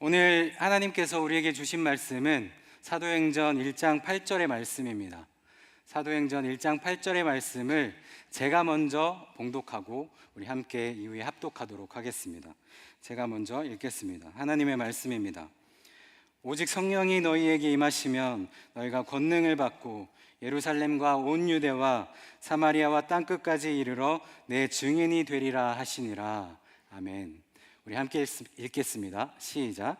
오늘 하나님께서 우리에게 주신 말씀은 사도행전 1장 8절의 말씀입니다. 사도행전 1장 8절의 말씀을 제가 먼저 봉독하고 우리 함께 이후에 합독하도록 하겠습니다. 제가 먼저 읽겠습니다. 하나님의 말씀입니다. 오직 성령이 너희에게 임하시면 너희가 권능을 받고 예루살렘과 온 유대와 사마리아와 땅끝까지 이르러 내 증인이 되리라 하시니라. 아멘. 우리 함께 읽겠습니다. 시작.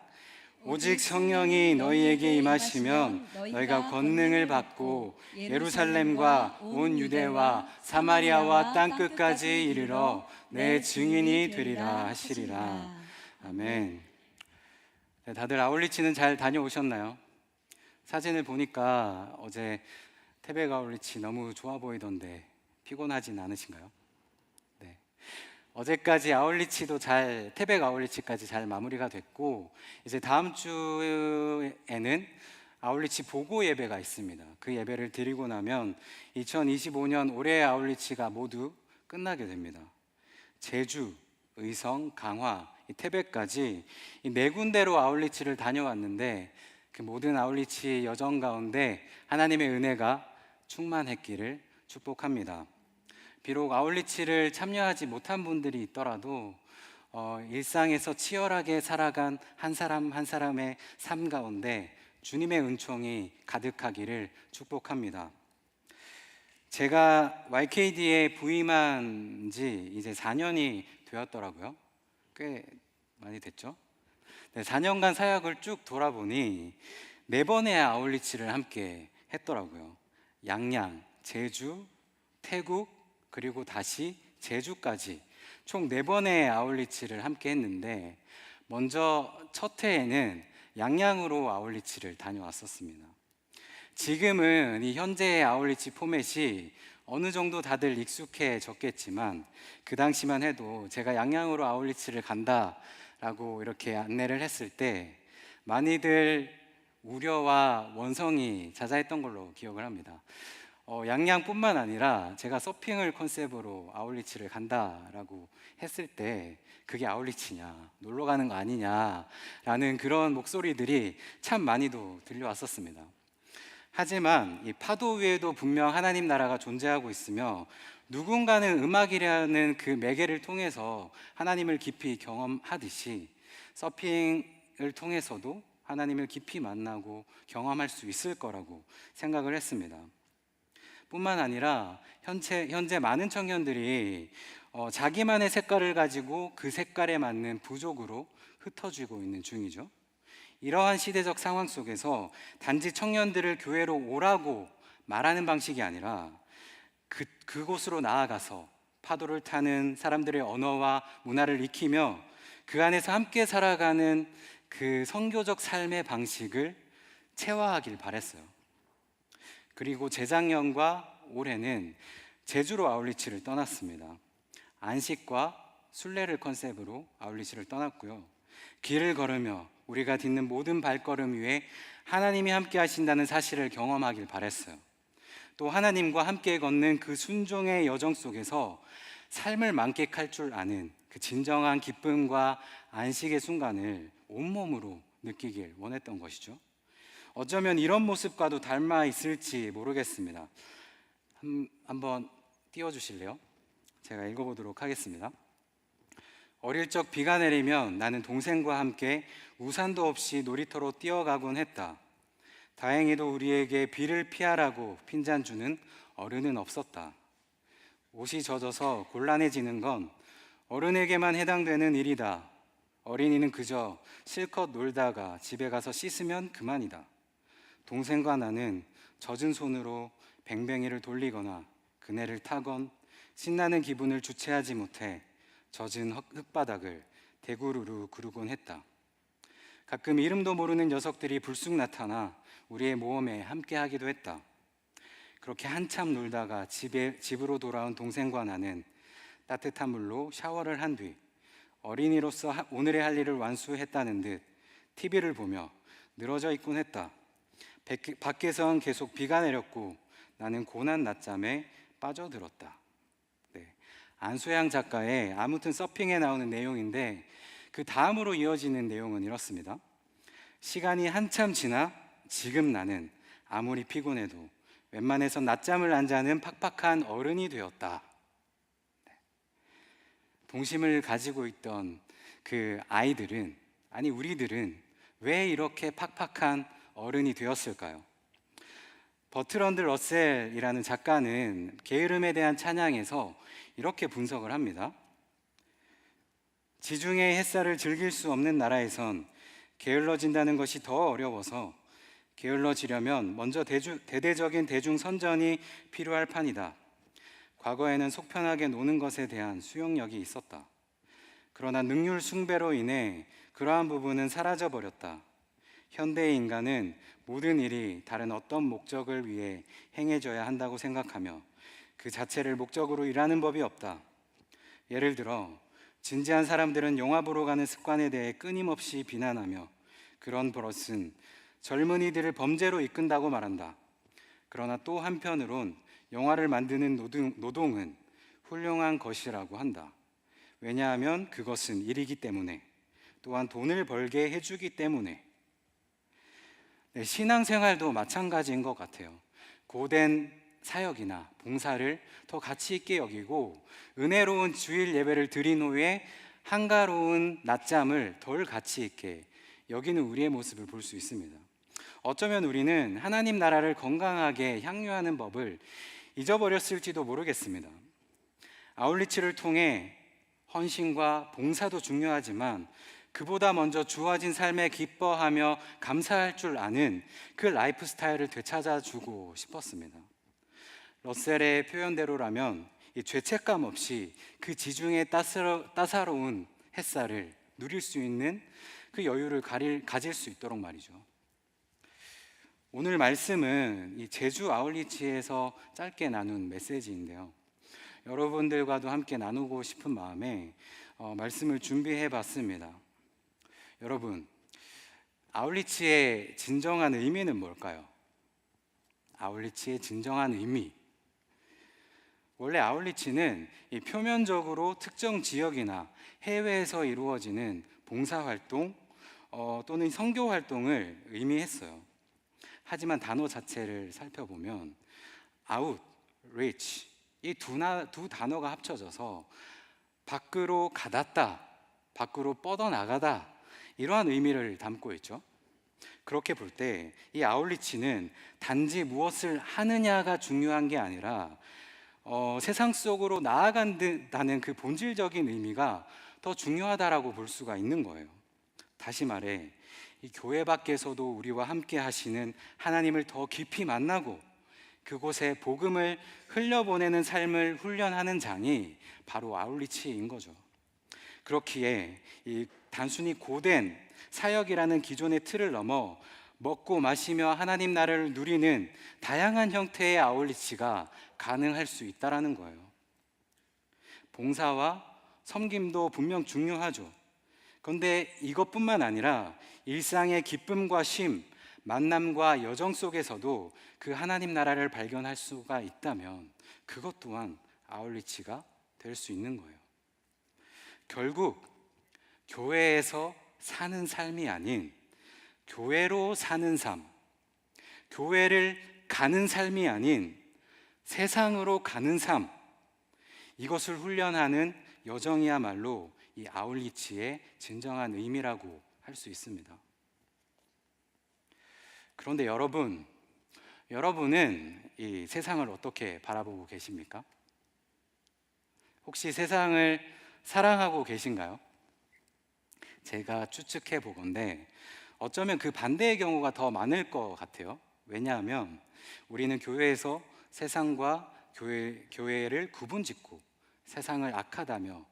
오직 성령이 너희에게 임하시면 너희가 권능을 받고 예루살렘과 온 유대와 사마리아와 땅끝까지 이르러 내 증인이 되리라 하시리라. 아멘. 네, 다들 아울리치는 잘 다녀오셨나요? 사진을 보니까 어제 태백 아울리치 너무 좋아 보이던데 피곤하진 않으신가요? 네. 어제까지 아울리치도 태백 아울리치까지 잘 마무리가 됐고, 이제 다음 주에는 아울리치 보고 예배가 있습니다. 그 예배를 드리고 나면 2025년 올해의 아울리치가 모두 끝나게 됩니다. 제주, 의성, 강화, 태백까지 이 네 군데로 아울리치를 다녀왔는데 그 모든 아울리치 여정 가운데 하나님의 은혜가 충만했기를 축복합니다. 비록 아울리치를 참여하지 못한 분들이 있더라도 일상에서 치열하게 살아간 한 사람 한 사람의 삶 가운데 주님의 은총이 가득하기를 축복합니다. 제가 YKD에 부임한 지 이제 4년이 되었더라고요. 꽤 많이 됐죠? 네, 4년간 사역을 쭉 돌아보니 4번의 아울리치를 함께 했더라고요. 양양, 제주, 태국, 그리고 다시 제주까지 총 4번의 아울리치를 함께 했는데, 먼저 첫 해에는 양양으로 아울리치를 다녀왔었습니다. 지금은 이 현재의 아울리치 포맷이 어느 정도 다들 익숙해졌겠지만, 그 당시만 해도 제가 양양으로 아울리치를 간다라고 이렇게 안내를 했을 때 많이들 우려와 원성이 자자했던 걸로 기억을 합니다. 양양뿐만 아니라 제가 서핑을 컨셉으로 아울리치를 간다라고 했을 때 그게 아울리치냐, 놀러 가는 거 아니냐라는 그런 목소리들이 참 많이도 들려왔었습니다. 하지만 이 파도 위에도 분명 하나님 나라가 존재하고 있으며, 누군가는 음악이라는 그 매개를 통해서 하나님을 깊이 경험하듯이 서핑을 통해서도 하나님을 깊이 만나고 경험할 수 있을 거라고 생각을 했습니다. 뿐만 아니라 현재 많은 청년들이 자기만의 색깔을 가지고 그 색깔에 맞는 부족으로 흩어지고 있는 중이죠. 이러한 시대적 상황 속에서 단지 청년들을 교회로 오라고 말하는 방식이 아니라 그곳으로 나아가서 파도를 타는 사람들의 언어와 문화를 익히며 그 안에서 함께 살아가는 그 선교적 삶의 방식을 체화하길 바랬어요. 그리고 재작년과 올해는 제주로 아울리치를 떠났습니다. 안식과 순례를 컨셉으로 아울리치를 떠났고요. 길을 걸으며 우리가 딛는 모든 발걸음 위에 하나님이 함께 하신다는 사실을 경험하길 바랬어요. 또 하나님과 함께 걷는 그 순종의 여정 속에서 삶을 만끽할 줄 아는 그 진정한 기쁨과 안식의 순간을 온몸으로 느끼길 원했던 것이죠. 어쩌면 이런 모습과도 닮아 있을지 모르겠습니다. 한번 띄워주실래요? 제가 읽어보도록 하겠습니다. 어릴 적 비가 내리면 나는 동생과 함께 우산도 없이 놀이터로 뛰어가곤 했다. 다행히도 우리에게 비를 피하라고 핀잔 주는 어른은 없었다. 옷이 젖어서 곤란해지는 건 어른에게만 해당되는 일이다. 어린이는 그저 실컷 놀다가 집에 가서 씻으면 그만이다. 동생과 나는 젖은 손으로 뱅뱅이를 돌리거나 그네를 타건 신나는 기분을 주체하지 못해 젖은 흙바닥을 대구르르 구르곤 했다. 가끔 이름도 모르는 녀석들이 불쑥 나타나 우리의 모험에 함께하기도 했다. 그렇게 한참 놀다가 집으로 돌아온 동생과 나는 따뜻한 물로 샤워를 한 뒤 어린이로서 오늘의 할 일을 완수했다는 듯 TV를 보며 늘어져 있곤 했다. 밖에선 계속 비가 내렸고 나는 고난 낮잠에 빠져들었다. 네, 안소양 작가의 아무튼 서핑에 나오는 내용인데, 그 다음으로 이어지는 내용은 이렇습니다. 시간이 한참 지나 지금 나는 아무리 피곤해도 웬만해선 낮잠을 안 자는 팍팍한 어른이 되었다. 동심을 가지고 있던 그 아이들은, 아니 우리들은 왜 이렇게 팍팍한 어른이 되었을까요? 버트런드 러셀이라는 작가는 게으름에 대한 찬양에서 이렇게 분석을 합니다. 지중해 햇살을 즐길 수 없는 나라에선 게을러진다는 것이 더 어려워서 게을러지려면 먼저 대대적인 대중선전이 필요할 판이다. 과거에는 속편하게 노는 것에 대한 수용력이 있었다. 그러나 능률 숭배로 인해 그러한 부분은 사라져 버렸다. 현대의 인간은 모든 일이 다른 어떤 목적을 위해 행해져야 한다고 생각하며 그 자체를 목적으로 일하는 법이 없다. 예를 들어 진지한 사람들은 영화 보러 가는 습관에 대해 끊임없이 비난하며 그런 버릇은 젊은이들을 범죄로 이끈다고 말한다. 그러나 또 한편으론 영화를 만드는 노동은 훌륭한 것이라고 한다. 왜냐하면 그것은 일이기 때문에, 또한 돈을 벌게 해주기 때문에. 네, 신앙생활도 마찬가지인 것 같아요. 고된 사역이나 봉사를 더 가치 있게 여기고 은혜로운 주일 예배를 드린 후에 한가로운 낮잠을 덜 가치 있게 여기는 우리의 모습을 볼 수 있습니다. 어쩌면 우리는 하나님 나라를 건강하게 향유하는 법을 잊어버렸을지도 모르겠습니다. 아울리치를 통해 헌신과 봉사도 중요하지만 그보다 먼저 주어진 삶에 기뻐하며 감사할 줄 아는 그 라이프 스타일을 되찾아주고 싶었습니다. 러셀의 표현대로라면 이 죄책감 없이 그 지중해 따사로운 햇살을 누릴 수 있는 그 여유를 가질 수 있도록 말이죠. 오늘 말씀은 이 제주 아울리치에서 짧게 나눈 메시지인데요. 여러분들과도 함께 나누고 싶은 마음에 말씀을 준비해 봤습니다. 여러분, 아울리치의 진정한 의미는 뭘까요? 아울리치의 진정한 의미. 원래 아울리치는 이 표면적으로 특정 지역이나 해외에서 이루어지는 봉사활동 또는 선교활동을 의미했어요. 하지만 단어 자체를 살펴보면 out, reach 이 두 단어가 합쳐져서 밖으로 가닿다, 밖으로 뻗어나가다 이러한 의미를 담고 있죠. 그렇게 볼 때 이 아울리치는 단지 무엇을 하느냐가 중요한 게 아니라 세상 속으로 나아간다는 그 본질적인 의미가 더 중요하다라고 볼 수가 있는 거예요. 다시 말해 이 교회 밖에서도 우리와 함께 하시는 하나님을 더 깊이 만나고 그곳에 복음을 흘려보내는 삶을 훈련하는 장이 바로 아울리치인 거죠. 그렇기에 이 단순히 고된 사역이라는 기존의 틀을 넘어 먹고 마시며 하나님 나라를 누리는 다양한 형태의 아울리치가 가능할 수 있다는 거예요. 봉사와 섬김도 분명 중요하죠. 그런데 이것뿐만 아니라 일상의 기쁨과 쉼, 만남과 여정 속에서도 그 하나님 나라를 발견할 수가 있다면 그것 또한 아울리치가 될 수 있는 거예요. 결국 교회에서 사는 삶이 아닌 교회로 사는 삶, 교회를 가는 삶이 아닌 세상으로 가는 삶, 이것을 훈련하는 여정이야말로 이 아울리치의 진정한 의미라고 할 수 있습니다. 그런데 여러분은 이 세상을 어떻게 바라보고 계십니까? 혹시 세상을 사랑하고 계신가요? 제가 추측해 보건대 어쩌면 그 반대의 경우가 더 많을 것 같아요. 왜냐하면 우리는 교회에서 세상과 교회를 구분짓고 세상을 악하다며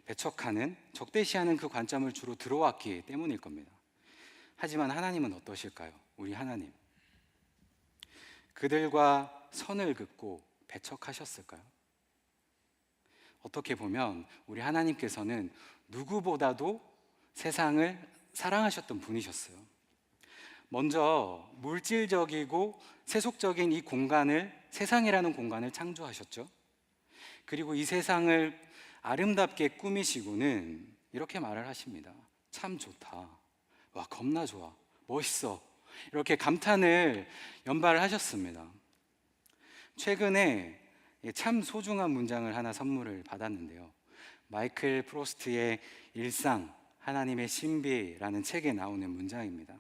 배척하는, 적대시하는 그 관점을 주로 들어왔기 때문일 겁니다. 하지만 하나님은 어떠실까요? 우리 하나님, 그들과 선을 긋고 배척하셨을까요? 어떻게 보면 우리 하나님께서는 누구보다도 세상을 사랑하셨던 분이셨어요. 먼저 물질적이고 세속적인 이 공간을, 세상이라는 공간을 창조하셨죠. 그리고 이 세상을 아름답게 꾸미시고는 이렇게 말을 하십니다. 참 좋다. 와, 겁나 좋아. 멋있어. 이렇게 감탄을 연발하셨습니다. 최근에 참 소중한 문장을 하나 선물을 받았는데요. 마이클 프로스트의 일상, 하나님의 신비라는 책에 나오는 문장입니다.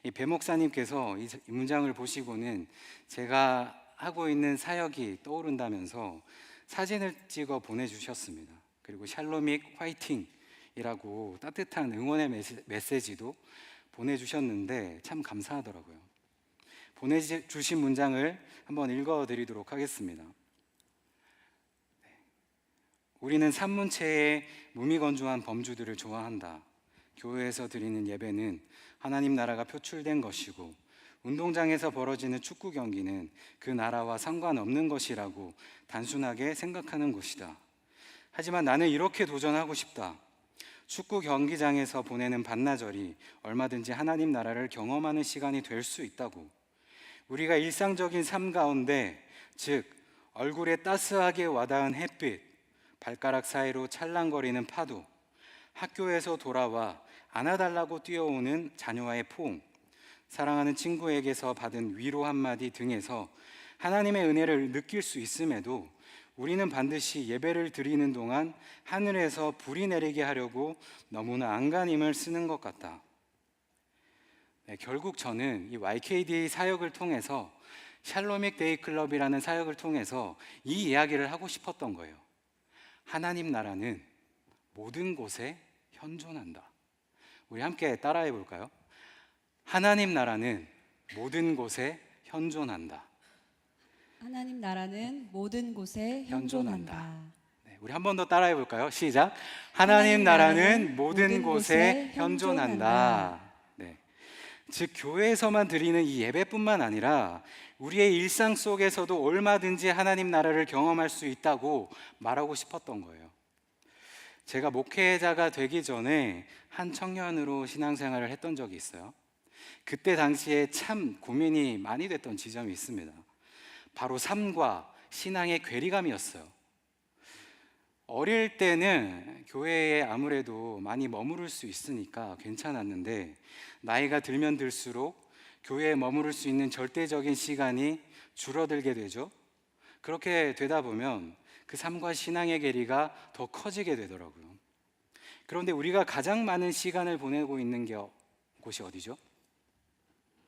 이 배 목사님께서 이 문장을 보시고는 제가 하고 있는 사역이 떠오른다면서 사진을 찍어 보내주셨습니다. 그리고 샬롬익 화이팅이라고 따뜻한 응원의 메시지도 보내주셨는데 참 감사하더라고요. 보내주신 문장을 한번 읽어드리도록 하겠습니다. 우리는 산문체의 무미건조한 범주들을 좋아한다. 교회에서 드리는 예배는 하나님 나라가 표출된 것이고 운동장에서 벌어지는 축구 경기는 그 나라와 상관없는 것이라고 단순하게 생각하는 것이다. 하지만 나는 이렇게 도전하고 싶다. 축구 경기장에서 보내는 반나절이 얼마든지 하나님 나라를 경험하는 시간이 될 수 있다고. 우리가 일상적인 삶 가운데, 즉 얼굴에 따스하게 와닿은 햇빛, 발가락 사이로 찰랑거리는 파도, 학교에서 돌아와 안아달라고 뛰어오는 자녀와의 포옹, 사랑하는 친구에게서 받은 위로 한마디 등에서 하나님의 은혜를 느낄 수 있음에도 우리는 반드시 예배를 드리는 동안 하늘에서 불이 내리게 하려고 너무나 안간힘을 쓰는 것 같다. 결국 저는 이 YKD 사역을 통해서, 샬롬익 데이 클럽이라는 사역을 통해서 이 이야기를 하고 싶었던 거예요. 하나님 나라는 모든 곳에 현존한다. 우리 함께 따라해 볼까요? 하나님 나라는 모든 곳에 현존한다. 하나님 나라는 모든 곳에 현존한다. 네, 우리 한 번 더 따라해 볼까요? 시작. 하나님 나라는 모든 곳에 현존한다. 네. 즉 교회에서만 드리는 이 예배뿐만 아니라 우리의 일상 속에서도 얼마든지 하나님 나라를 경험할 수 있다고 말하고 싶었던 거예요. 제가 목회자가 되기 전에 한 청년으로 신앙생활을 했던 적이 있어요. 그때 당시에 참 고민이 많이 됐던 지점이 있습니다. 바로 삶과 신앙의 괴리감이었어요. 어릴 때는 교회에 아무래도 많이 머무를 수 있으니까 괜찮았는데, 나이가 들면 들수록 교회에 머무를 수 있는 절대적인 시간이 줄어들게 되죠. 그렇게 되다 보면 그 삶과 신앙의 괴리가 더 커지게 되더라고요. 그런데 우리가 가장 많은 시간을 보내고 있는 곳이 어디죠?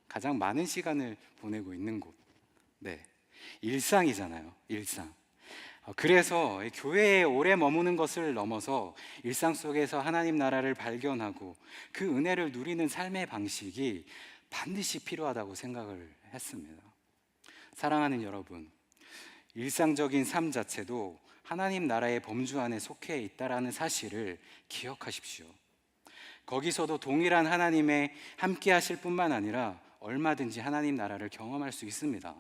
가장 많은 시간을 보내고 있는 곳, 네, 일상이잖아요. 일상. 그래서 교회에 오래 머무는 것을 넘어서 일상 속에서 하나님 나라를 발견하고 그 은혜를 누리는 삶의 방식이 반드시 필요하다고 생각을 했습니다. 사랑하는 여러분, 일상적인 삶 자체도 하나님 나라의 범주 안에 속해 있다라는 사실을 기억하십시오. 거기서도 동일한 하나님의 함께 하실 뿐만 아니라 얼마든지 하나님 나라를 경험할 수 있습니다.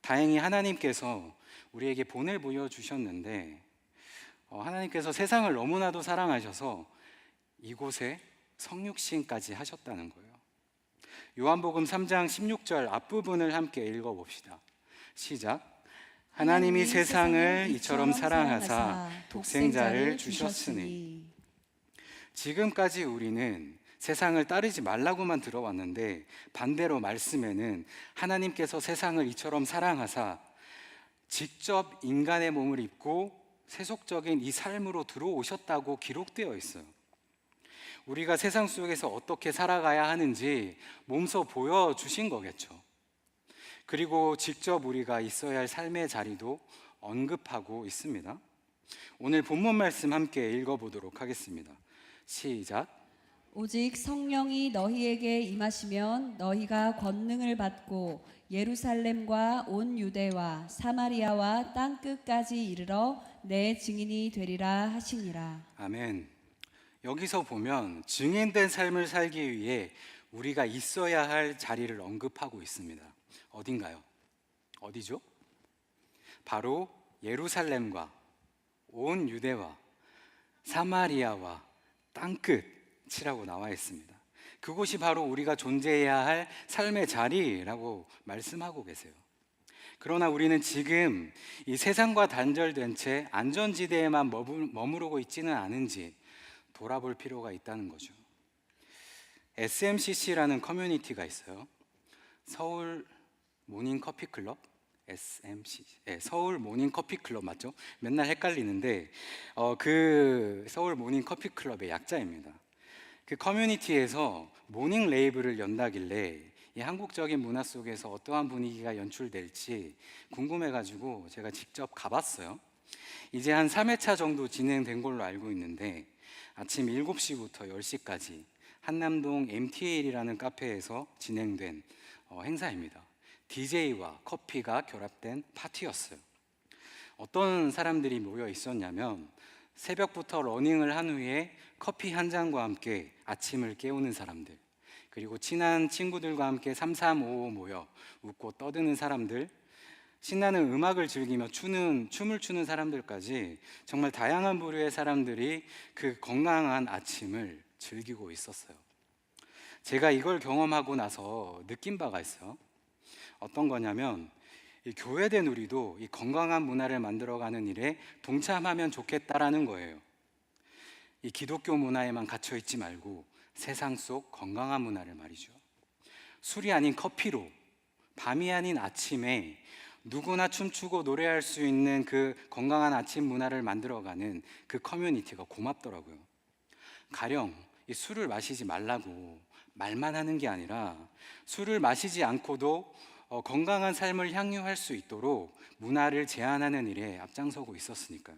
다행히 하나님께서 우리에게 본을 보여주셨는데, 하나님께서 세상을 너무나도 사랑하셔서 이곳에 성육신까지 하셨다는 거예요. 요한복음 3장 16절 앞부분을 함께 읽어봅시다. 시작. 하나님이 세상을 이처럼 사랑하사 독생자를 주셨으니. 지금까지 우리는 세상을 따르지 말라고만 들어왔는데, 반대로 말씀에는 하나님께서 세상을 이처럼 사랑하사 직접 인간의 몸을 입고 세속적인 이 삶으로 들어오셨다고 기록되어 있어요. 우리가 세상 속에서 어떻게 살아가야 하는지 몸소 보여주신 거겠죠. 그리고 직접 우리가 있어야 할 삶의 자리도 언급하고 있습니다. 오늘 본문 말씀 함께 읽어보도록 하겠습니다. 시작. 오직 성령이 너희에게 임하시면 너희가 권능을 받고 예루살렘과 온 유대와 사마리아와 땅 끝까지 이르러 내 증인이 되리라 하시니라. 아멘. 여기서 보면 증인된 삶을 살기 위해 우리가 있어야 할 자리를 언급하고 있습니다. 어딘가요? 어디죠? 바로 예루살렘과 온 유대와 사마리아와 땅끝이라고 나와 있습니다. 그곳이 바로 우리가 존재해야 할 삶의 자리라고 말씀하고 계세요. 그러나 우리는 지금 이 세상과 단절된 채 안전지대에만 머무르고 있지는 않은지 돌아볼 필요가 있다는 거죠. SMCC라는 커뮤니티가 있어요. 서울 모닝 커피 클럽, SMC, 서울 모닝 커피 클럽 맞죠? 맨날 헷갈리는데 그 서울 모닝 커피 클럽의 약자입니다. 그 커뮤니티에서 모닝 레이브를 연다길래 이 한국적인 문화 속에서 어떠한 분위기가 연출될지 궁금해가지고 제가 직접 가봤어요. 이제 한 3회차 정도 진행된 걸로 알고 있는데 아침 7시부터 10시까지 한남동 MTL이라는 카페에서 진행된 행사입니다. DJ와 커피가 결합된 파티였어요. 어떤 사람들이 모여 있었냐면 새벽부터 러닝을 한 후에 커피 한 잔과 함께 아침을 깨우는 사람들, 그리고 친한 친구들과 함께 삼삼오오 모여 웃고 떠드는 사람들, 신나는 음악을 즐기며 춤을 추는 사람들까지 정말 다양한 부류의 사람들이 그 건강한 아침을 즐기고 있었어요. 제가 이걸 경험하고 나서 느낀 바가 있어요. 어떤 거냐면 이 교회된 우리도 이 건강한 문화를 만들어가는 일에 동참하면 좋겠다라는 거예요. 이 기독교 문화에만 갇혀 있지 말고 세상 속 건강한 문화를 말이죠. 술이 아닌 커피로, 밤이 아닌 아침에 누구나 춤추고 노래할 수 있는 그 건강한 아침 문화를 만들어가는 그 커뮤니티가 고맙더라고요. 가령 이 술을 마시지 말라고 말만 하는 게 아니라 술을 마시지 않고도 건강한 삶을 향유할 수 있도록 문화를 제안하는 일에 앞장서고 있었으니까요.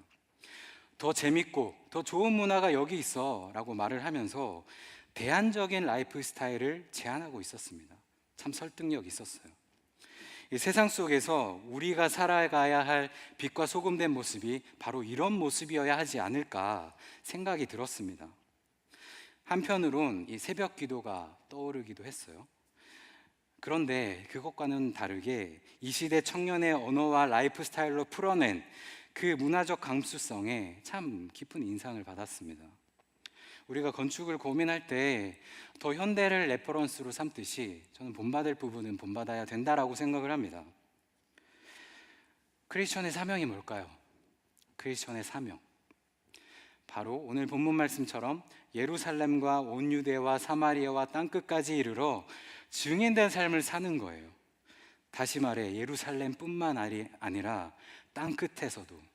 더 재밌고 더 좋은 문화가 여기 있어 라고 말을 하면서 대안적인 라이프 스타일을 제안하고 있었습니다. 참 설득력 있었어요. 이 세상 속에서 우리가 살아가야 할 빛과 소금된 모습이 바로 이런 모습이어야 하지 않을까 생각이 들었습니다. 한편으론 이 새벽 기도가 떠오르기도 했어요. 그런데 그것과는 다르게 이 시대 청년의 언어와 라이프 스타일로 풀어낸 그 문화적 감수성에 참 깊은 인상을 받았습니다. 우리가 건축을 고민할 때 더 현대를 레퍼런스로 삼듯이 저는 본받을 부분은 본받아야 된다라고 생각을 합니다. 크리스천의 사명이 뭘까요? 크리스천의 사명, 바로 오늘 본문 말씀처럼 예루살렘과 온 유대와 사마리아와 땅끝까지 이르러 증인된 삶을 사는 거예요. 다시 말해 예루살렘뿐만 아니라 땅끝에서도,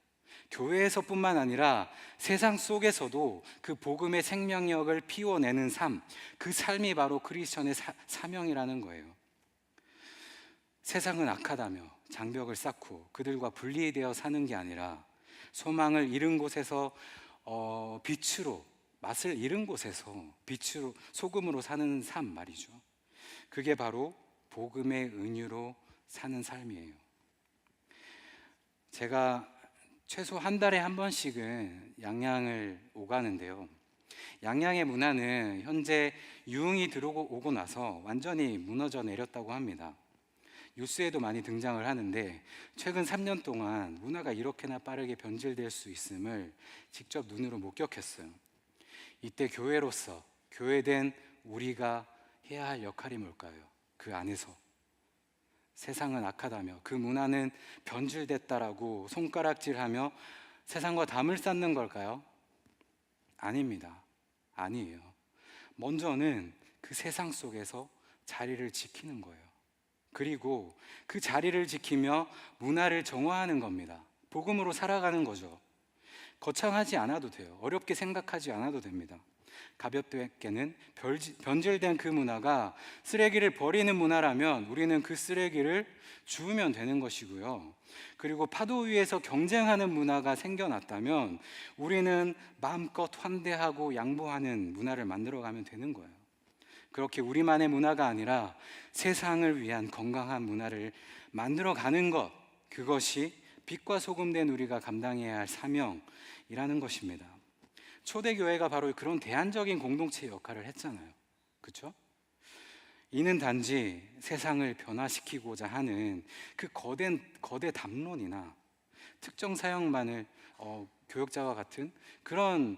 교회에서뿐만 아니라 세상 속에서도 그 복음의 생명력을 피워내는 삶, 그 삶이 바로 크리스천의 사명이라는 거예요. 세상은 악하다며 장벽을 쌓고 그들과 분리되어 사는 게 아니라 소망을 잃은 곳에서 빛으로, 맛을 잃은 곳에서 빛으로, 소금으로 사는 삶 말이죠. 그게 바로 복음의 은유로 사는 삶이에요. 제가 최소 한 달에 한 번씩은 양양을 오가는데요. 양양의 문화는 현재 유흥이 들어오고 나서 완전히 무너져 내렸다고 합니다. 뉴스에도 많이 등장을 하는데 최근 3년 동안 문화가 이렇게나 빠르게 변질될 수 있음을 직접 눈으로 목격했어요. 이때 교회로서, 교회된 우리가 해야 할 역할이 뭘까요? 그 안에서 세상은 악하다며 그 문화는 변질됐다라고 손가락질하며 세상과 담을 쌓는 걸까요? 아닙니다. 아니에요. 먼저는 그 세상 속에서 자리를 지키는 거예요. 그리고 그 자리를 지키며 문화를 정화하는 겁니다. 복음으로 살아가는 거죠. 거창하지 않아도 돼요. 어렵게 생각하지 않아도 됩니다. 가볍게는 변질된 그 문화가 쓰레기를 버리는 문화라면 우리는 그 쓰레기를 주우면 되는 것이고요. 그리고 파도 위에서 경쟁하는 문화가 생겨났다면 우리는 마음껏 환대하고 양보하는 문화를 만들어가면 되는 거예요. 그렇게 우리만의 문화가 아니라 세상을 위한 건강한 문화를 만들어가는 것, 그것이 빛과 소금된 우리가 감당해야 할 사명이라는 것입니다. 초대교회가 바로 그런 대안적인 공동체 역할을 했잖아요. 그렇죠? 이는 단지 세상을 변화시키고자 하는 그 거대 담론이나 특정 사역만을 교역자와 같은 그런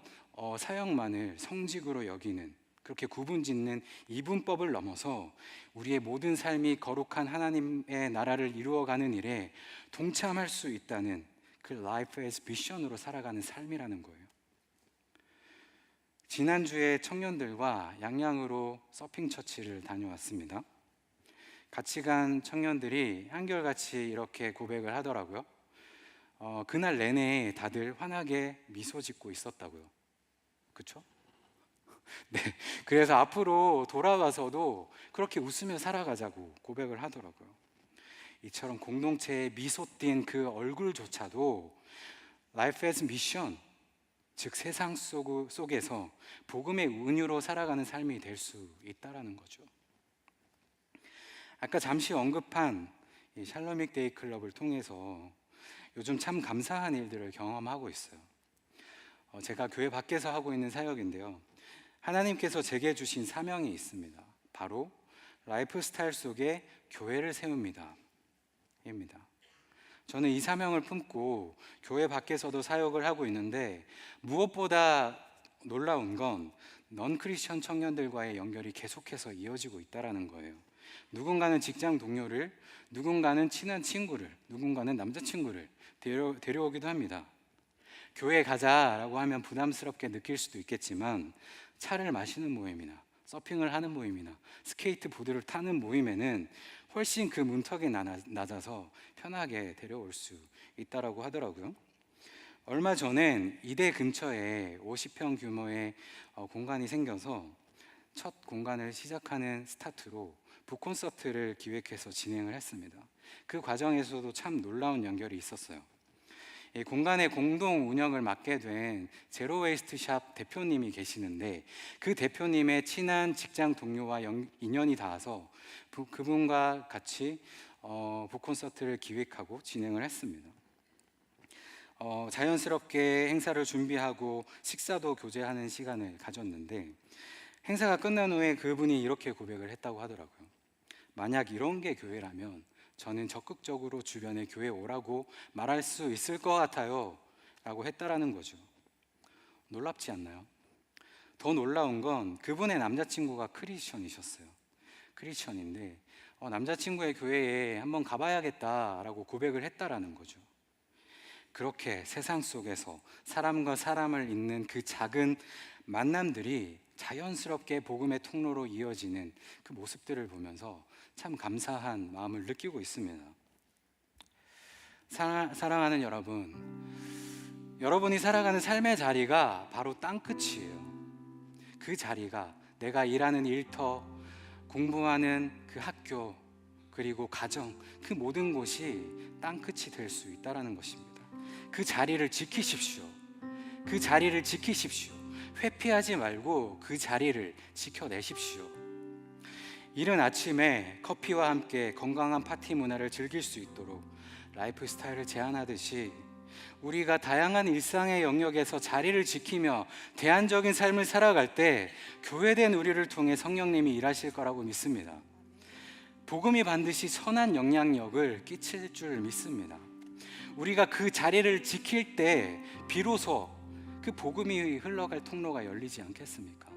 사역만을 성직으로 여기는, 그렇게 구분짓는 이분법을 넘어서 우리의 모든 삶이 거룩한 하나님의 나라를 이루어가는 일에 동참할 수 있다는 그 라이프 에즈 미션으로 살아가는 삶이라는 거예요. 지난주에 청년들과 양양으로 서핑 처치를 다녀왔습니다. 같이 간 청년들이 한결같이 이렇게 고백을 하더라고요. 그날 내내 다들 환하게 미소 짓고 있었다고요. 그렇죠? 네, 그래서 앞으로 돌아가서도 그렇게 웃으며 살아가자고 고백을 하더라고요. 이처럼 공동체에 미소 띈 그 얼굴조차도 Life as Mission, 즉 세상 속에서 복음의 은유로 살아가는 삶이 될 수 있다라는 거죠. 아까 잠시 언급한 이 샬롬익 데이 클럽을 통해서 요즘 참 감사한 일들을 경험하고 있어요. 제가 교회 밖에서 하고 있는 사역인데요, 하나님께서 제게 주신 사명이 있습니다. 바로 라이프 스타일 속에 교회를 세웁니다 입니다. 저는 이 사명을 품고 교회 밖에서도 사역을 하고 있는데, 무엇보다 놀라운 건 넌 크리스천 청년들과의 연결이 계속해서 이어지고 있다는 거예요. 누군가는 직장 동료를, 누군가는 친한 친구를, 누군가는 남자친구를 데려오기도 합니다. 교회 가자라고 하면 부담스럽게 느낄 수도 있겠지만, 차를 마시는 모임이나 서핑을 하는 모임이나 스케이트보드를 타는 모임에는 훨씬 그 문턱이 낮아서 편하게 데려올 수 있다라고 하더라고요. 얼마 전엔 이대 근처에 50평 규모의 공간이 생겨서 첫 공간을 시작하는 스타트로 북콘서트를 기획해서 진행을 했습니다. 그 과정에서도 참 놀라운 연결이 있었어요. 이 공간의 공동 운영을 맡게 된 제로 웨이스트 샵 대표님이 계시는데, 그 대표님의 친한 직장 동료와 인연이 닿아서 그분과 같이 북콘서트를 기획하고 진행을 했습니다. 자연스럽게 행사를 준비하고 식사도 교제하는 시간을 가졌는데, 행사가 끝난 후에 그분이 이렇게 고백을 했다고 하더라고요. 만약 이런 게 교회라면 저는 적극적으로 주변에 교회 오라고 말할 수 있을 것 같아요 라고 했다라는 거죠. 놀랍지 않나요? 더 놀라운 건 그분의 남자친구가 크리스천이셨어요. 크리스천인데 남자친구의 교회에 한번 가봐야겠다라고 고백을 했다라는 거죠. 그렇게 세상 속에서 사람과 사람을 잇는 그 작은 만남들이 자연스럽게 복음의 통로로 이어지는 그 모습들을 보면서 참 감사한 마음을 느끼고 있습니다. 사랑하는 여러분, 여러분이 살아가는 삶의 자리가 바로 땅끝이에요. 그 자리가 내가 일하는 일터, 공부하는 그 학교, 그리고 가정, 그 모든 곳이 땅끝이 될 수 있다는 것입니다. 그 자리를 지키십시오. 그 자리를 지키십시오. 회피하지 말고 그 자리를 지켜내십시오. 이른 아침에 커피와 함께 건강한 파티 문화를 즐길 수 있도록 라이프 스타일을 제안하듯이, 우리가 다양한 일상의 영역에서 자리를 지키며 대안적인 삶을 살아갈 때 교회된 우리를 통해 성령님이 일하실 거라고 믿습니다. 복음이 반드시 선한 영향력을 끼칠 줄 믿습니다. 우리가 그 자리를 지킬 때 비로소 그 복음이 흘러갈 통로가 열리지 않겠습니까?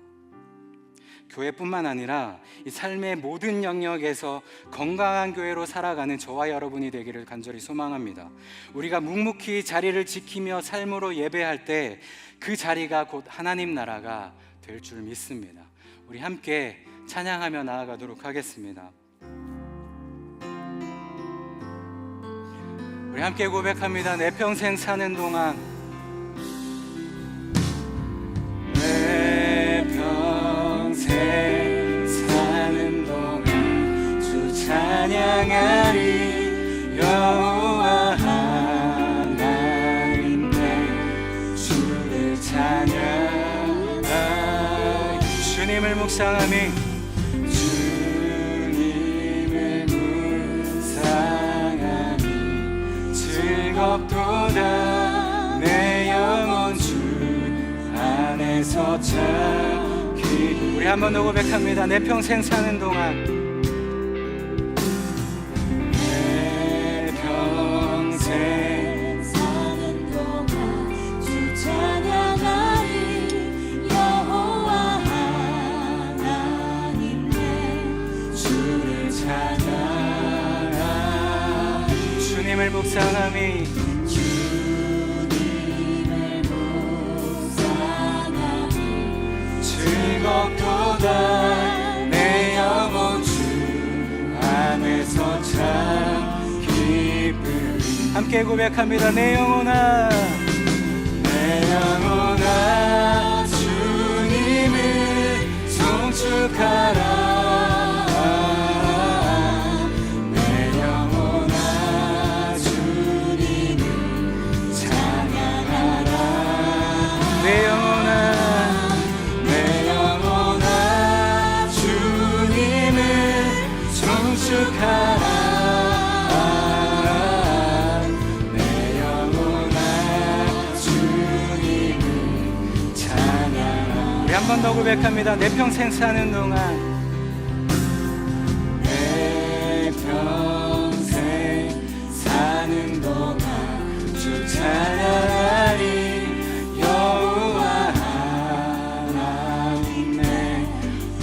교회뿐만 아니라 이 삶의 모든 영역에서 건강한 교회로 살아가는 저와 여러분이 되기를 간절히 소망합니다. 우리가 묵묵히 자리를 지키며 삶으로 예배할 때 그 자리가 곧 하나님 나라가 될 줄 믿습니다. 우리 함께 찬양하며 나아가도록 하겠습니다. 우리 함께 고백합니다. 내 평생 사는 동안, 내 평생 사는 동안 주 찬양하리. 여호와 하나님 내 주를 찬양하리. 주님을 묵상하며 즐겁도다. 내 영혼 주 안에서 찾기. 우리 한 번 더 고백합니다. 내 평생 사는 동안, 내 평생 사는 동안 주 찬양하리. 여호와 하나님 내 주를 찬양하리. 주님을 묵상하며 주님을 묵상하니 함께 고백합니다. 내 영혼아, 내 영혼아, 주님을 송축하라. 내 영혼아, 주님을 찬양하라. 내 영혼아, 내 영혼아, 주님을 송축하라. 내 영혼아, 주님을 찬양하라. 우리 한 번 더 고백합니다. 내 평생 사는 동안, 내 평생 사는 동안 주 찬양하리. 여호와 하나님 내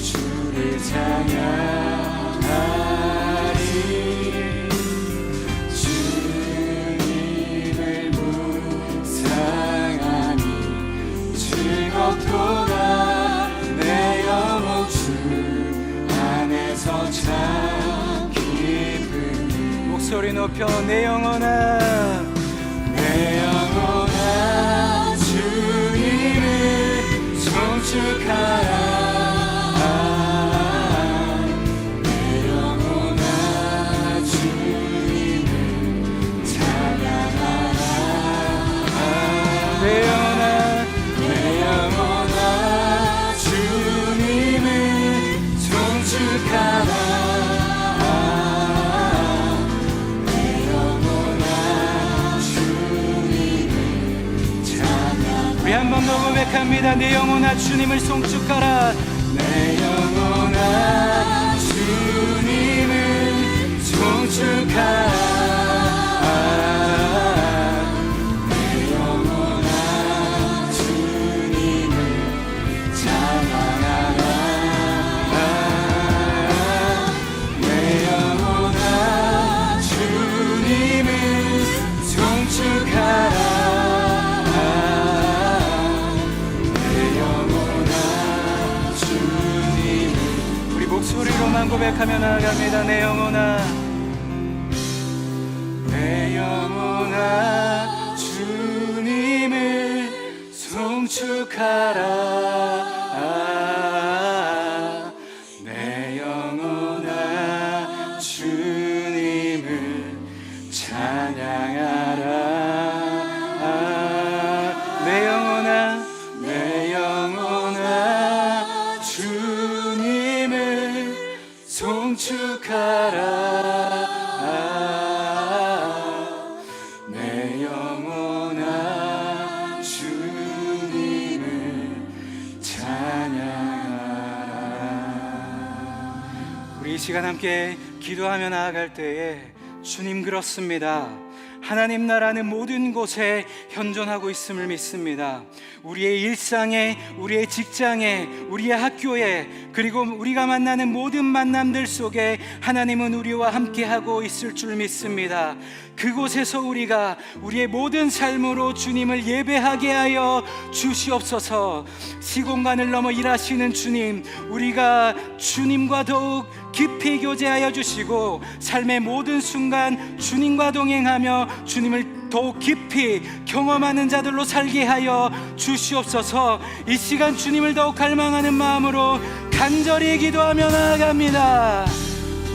주를 찬양하리. 주님을 묵상하니 즐겁도다. 내 영혼 주 안에서 참 기쁘니. 목소리 높여 내 영혼아, 내 영혼아, 주님을 송축하라. 내 영혼아, 주님을 찬양하라. 내 영혼아, 내 영혼아, 주님을 송축하라. 내 영혼아, 주님을 찬양하라. 우리 한 번 더 고백합니다. 내 영혼아, 주님을 송축하라. 내 영혼아, 주님을 송축하라. 내 영혼아, 주님을 찬양하라. 내 영혼아, 주님을 송축하라. 목소리로만 고백하며 나아갑니다. 내 영혼아, 내 영혼아, 주님을 송축하라. 내 영혼아, 주님을 찬양하라. 내 영혼아, 내 영혼아, 주님을 송축하라. 내 영혼아, 주님을 찬양하라. 우리 이 시간 함께 기도하며 나아갈 때에 주님 그렇습니다. 하나님 나라는 모든 곳에 현존하고 있음을 믿습니다. 우리의 일상에, 우리의 직장에, 우리의 학교에, 그리고 우리가 만나는 모든 만남들 속에 하나님은 우리와 함께하고 있을 줄 믿습니다. 그곳에서 우리가 우리의 모든 삶으로 주님을 예배하게 하여 주시옵소서. 시공간을 넘어 일하시는 주님, 우리가 주님과 더욱 깊이 교제하여 주시고 삶의 모든 순간 주님과 동행하며 주님을 더욱 깊이 경험하는 자들로 살게 하여 주시옵소서. 이 시간 주님을 더욱 갈망하는 마음으로 간절히 기도하며 나아갑니다.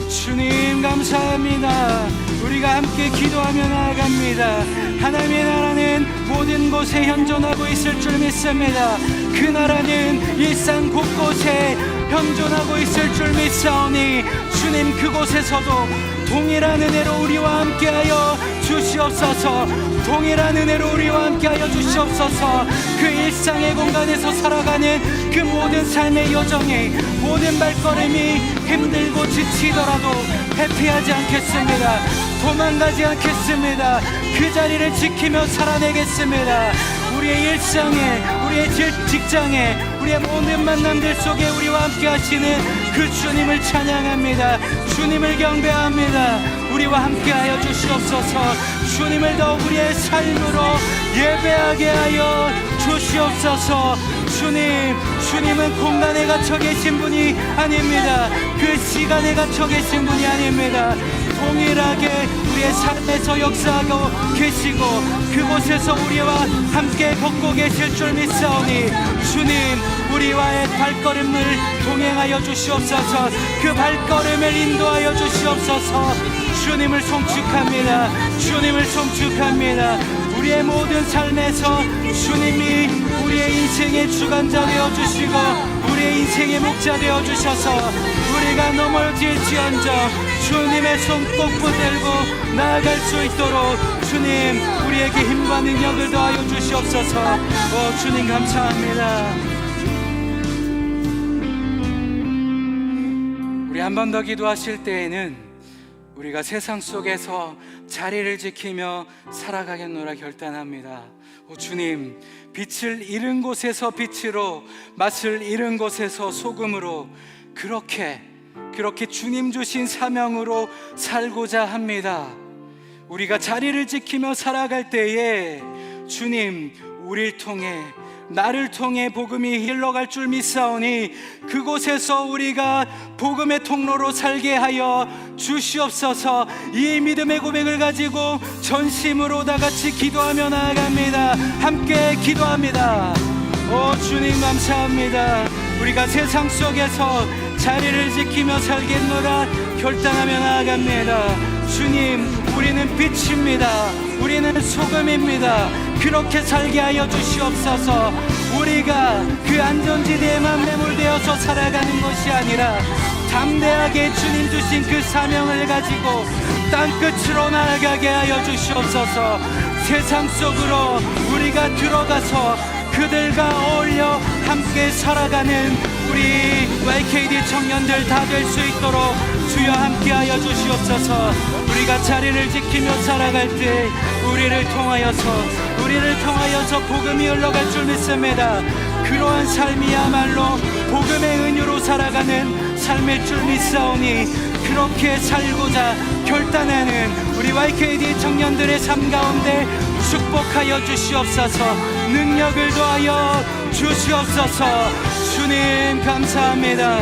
주님 감사합니다. 우리가 함께 기도하며 나아갑니다. 하나님의 나라는 모든 곳에 현존하고 있을 줄 믿습니다. 그 나라는 일상 곳곳에 현존하고 있을 줄 믿사오니 주님 그곳에서도 동일한 은혜로 우리와 함께하여 주시옵소서. 동일한 은혜로 우리와 함께하여 주시옵소서. 그 일상의 공간에서 살아가는 그 모든 삶의 여정에 모든 발걸음이 힘들고 지치더라도 회피하지 않겠습니다. 도망가지 않겠습니다. 그 자리를 지키며 살아내겠습니다. 우리의 일상에, 우리의 직장에, 우리의 모든 만남들 속에 우리와 함께 하시는 그 주님을 찬양합니다. 주님을 경배합니다. 우리와 함께 하여 주시옵소서. 주님을 더욱 우리의 삶으로 예배하게 하여 주시옵소서. 주님은 공간에 갇혀 계신 분이 아닙니다. 그 시간에 갇혀 계신 분이 아닙니다. 동일하게 우리의 삶에서 역사하고 계시고 그곳에서 우리와 함께 걷고 계실 줄 믿사오니 주님, 우리와의 발걸음을 동행하여 주시옵소서. 그 발걸음을 인도하여 주시옵소서. 주님을 송축합니다. 주님을 송축합니다. 우리의 모든 삶에서 주님이 우리의 인생의 주관자 되어주시고 우리의 인생의 목자 되어주셔서 우리가 넘어질지언정 주님의 손 꼭 붙들고 나아갈 수 있도록 주님, 우리에게 힘과 능력을 더하여 주시옵소서. 주님 감사합니다. 우리 한 번 더 기도하실 때에는 우리가 세상 속에서 자리를 지키며 살아가겠노라 결단합니다. 주님, 빛을 잃은 곳에서 빛으로, 맛을 잃은 곳에서 소금으로 그렇게 주님 주신 사명으로 살고자 합니다. 우리가 자리를 지키며 살아갈 때에 주님, 우리를 통해, 나를 통해 복음이 흘러갈 줄 믿사오니 그곳에서 우리가 복음의 통로로 살게 하여 주시옵소서. 이 믿음의 고백을 가지고 전심으로 다 같이 기도하며 나아갑니다. 함께 기도합니다. 주님 감사합니다. 우리가 세상 속에서 자리를 지키며 살겠노라 결단하며 나아갑니다. 주님, 우리는 빛입니다. 우리는 소금입니다. 그렇게 살게 하여 주시옵소서. 우리가 그 안전지대에만 매몰되어서 살아가는 것이 아니라 담대하게 주님 주신 그 사명을 가지고 땅끝으로 나아가게 하여 주시옵소서. 세상 속으로 우리가 들어가서 그들과 어울려 함께 살아가는 우리 YKD 청년들 다 될 수 있도록 주여 함께하여 주시옵소서. 우리가 자리를 지키며 살아갈 때 우리를 통하여서 복음이 흘러갈 줄 믿습니다. 그러한 삶이야말로 복음의 은유로 살아가는 삶일 줄 믿사오니 그렇게 살고자 결단하는 우리 YKD 청년들의 삶 가운데 축복하여 주시옵소서. 능력을 더하여 주시옵소서. 주님 감사합니다.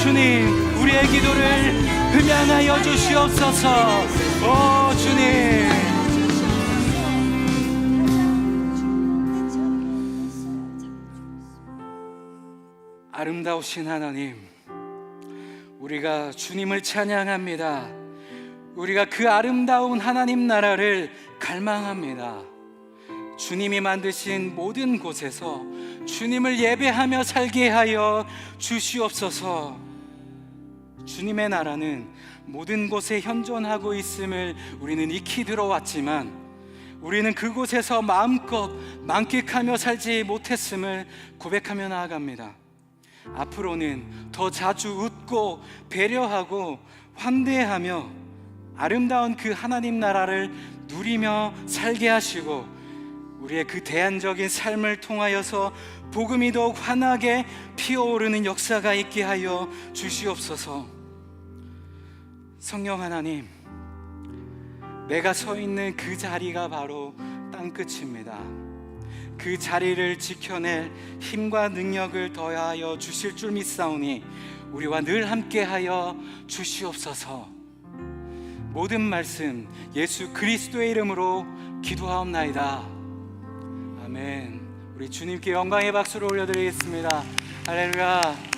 주님, 우리의 기도를 흠양하여 주시옵소서. 주님, 아름다우신 하나님, 우리가 주님을 찬양합니다. 우리가 그 아름다운 하나님 나라를 갈망합니다. 주님이 만드신 모든 곳에서 주님을 예배하며 살게 하여 주시옵소서. 주님의 나라는 모든 곳에 현존하고 있음을 우리는 익히 들어왔지만 우리는 그곳에서 마음껏 만끽하며 살지 못했음을 고백하며 나아갑니다. 앞으로는 더 자주 웃고 배려하고 환대하며 아름다운 그 하나님 나라를 누리며 살게 하시고 우리의 그 대안적인 삶을 통하여서 복음이 더욱 환하게 피어오르는 역사가 있게 하여 주시옵소서. 성령 하나님, 내가 서 있는 그 자리가 바로 땅끝입니다. 그 자리를 지켜낼 힘과 능력을 더하여 주실 줄 믿사오니 우리와 늘 함께하여 주시옵소서. 모든 말씀 예수 그리스도의 이름으로 기도하옵나이다. 아멘. 우리 주님께 영광의 박수를 올려드리겠습니다. 할렐루야.